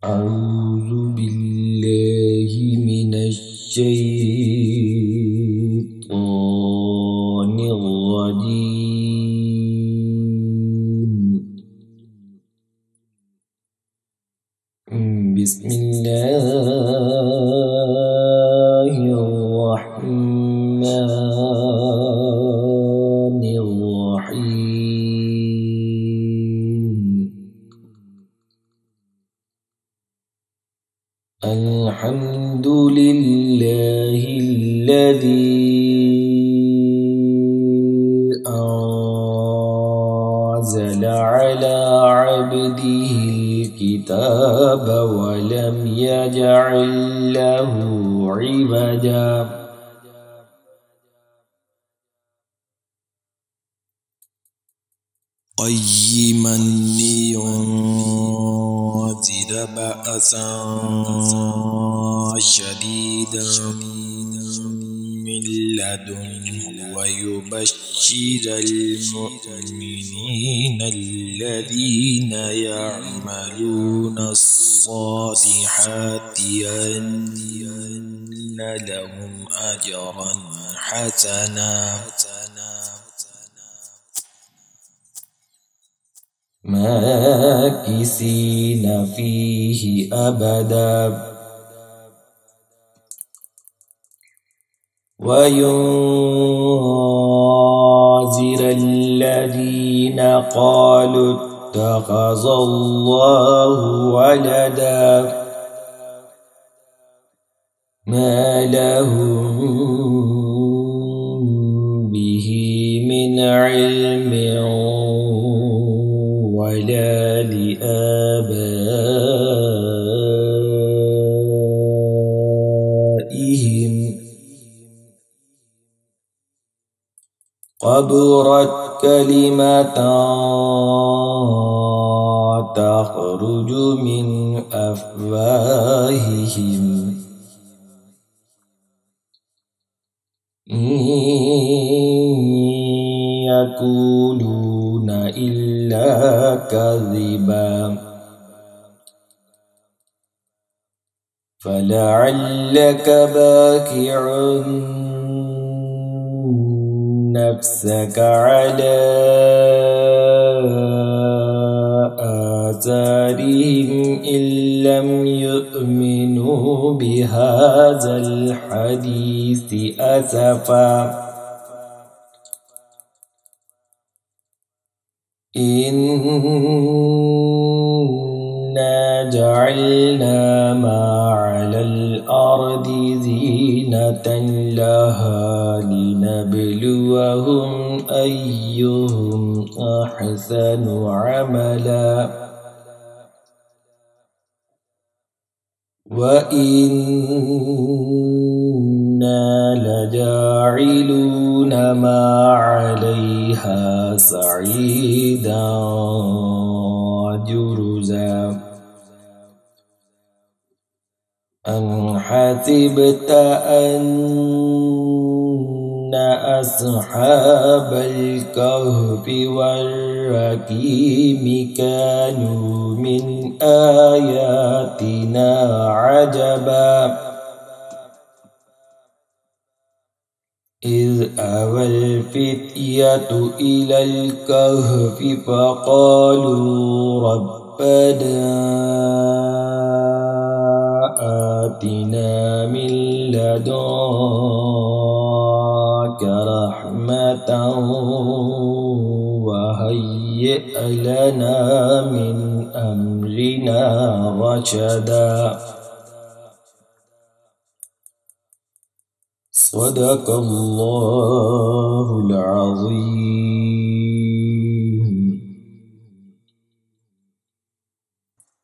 أعوذ بالله من الشيطان الرجيم. بسم الله الرحمن الرحيم. الحمد لله الذي أنزل على عبده الكتاب ولم يجعل له عوجا. قيما لينذر بأسا شديدا من لدنه ويبشر المؤمنين الذين يعملون الصالحات أن لهم أجرا حسنا ماكثين فيه أبدا. وينذر الذين قالوا اتخذ الله ولدا ما لهم به من علم ولا لآبائهم. كبرت كلمة تخرج من أفواههم إن يقولون إلا كذبا. فلعلك باخع نفسك على آثارهم إن لم يؤمنوا بهذا الحديث أسفا. إنا جعلنا ما على الأرض زينة لها لنبلوهم أيهم أحسن عملا وإنا لجاعلون ما عليها صعيدا جرزا. أم حسبت أن أصحاب الكهف والرقيم كانوا من آياتنا عجبا إذ أوى الفتية إلى الكهف فقالوا ربنا آتنا من لدنك رحمة وهيئ لنا من أمرنا رشدا. صدق الله العظيم.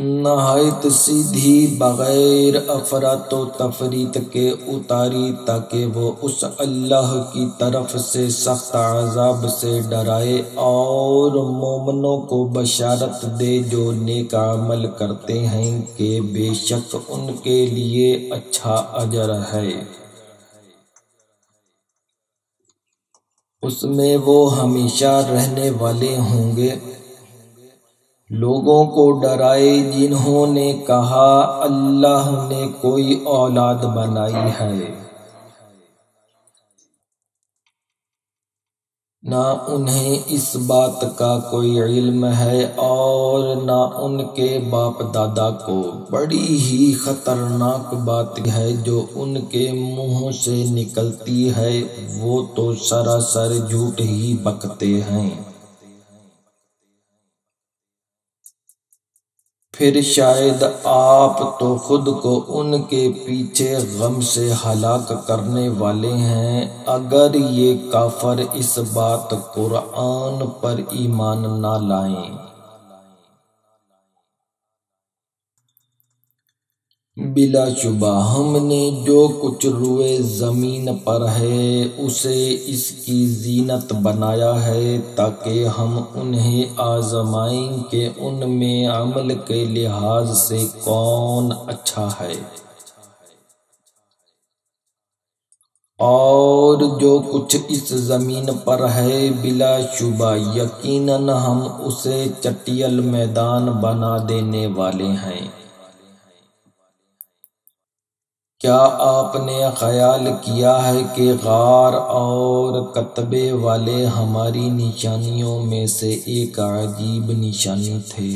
نہایت سیدھی بغیر افراط و تفریط کے اتاری تاکہ وہ اس اللہ کی طرف سے سخت عذاب سے ڈرائے اور مومنوں کو بشارت دے جو نیک عمل کرتے ہیں کہ بے شک ان کے لیے اچھا اجر ہے، اس میں وہ ہمیشہ رہنے والے ہوں گے۔ لوگوں کو ڈرائے جنہوں نے کہا اللہ نے کوئی اولاد بنائی ہے، نہ انہیں اس بات کا کوئی علم ہے اور نہ ان کے باپ دادا کو۔ بڑی ہی خطرناک بات ہے جو ان کے منہ سے نکلتی ہے، وہ تو سراسر جھوٹ ہی بکتے ہیں۔ پھر شاید آپ تو خود کو ان کے پیچھے غم سے ہلاک کرنے والے ہیں اگر یہ کافر اس بات قرآن پر ایمان نہ لائیں۔ بلا شبہ ہم نے جو کچھ روئے زمین پر ہے اسے اس کی زینت بنایا ہے تاکہ ہم انہیں آزمائیں کہ ان میں عمل کے لحاظ سے کون اچھا ہے، اور جو کچھ اس زمین پر ہے بلا شبہ یقیناً ہم اسے چٹیل میدان بنا دینے والے ہیں۔ کیا آپ نے خیال کیا ہے کہ غار اور کتبے والے ہماری نشانیوں میں سے ایک عجیب نشانی تھے؟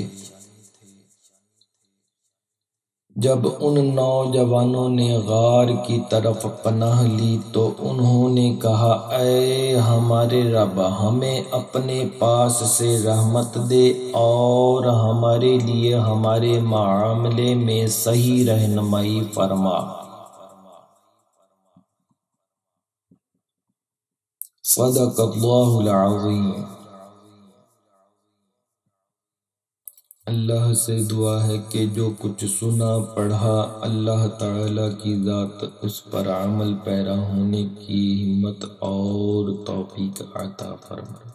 جب ان نوجوانوں نے غار کی طرف پناہ لی تو انہوں نے کہا اے ہمارے رب، ہمیں اپنے پاس سے رحمت دے اور ہمارے لیے ہمارے معاملے میں صحیح رہنمائی فرما۔ صدق اللہ العظیم۔ اللہ سے دعا ہے کہ جو کچھ سنا پڑھا اللہ تعالیٰ کی ذات اس پر عمل پیرا ہونے کی ہمت اور توفیق عطا فرمائے۔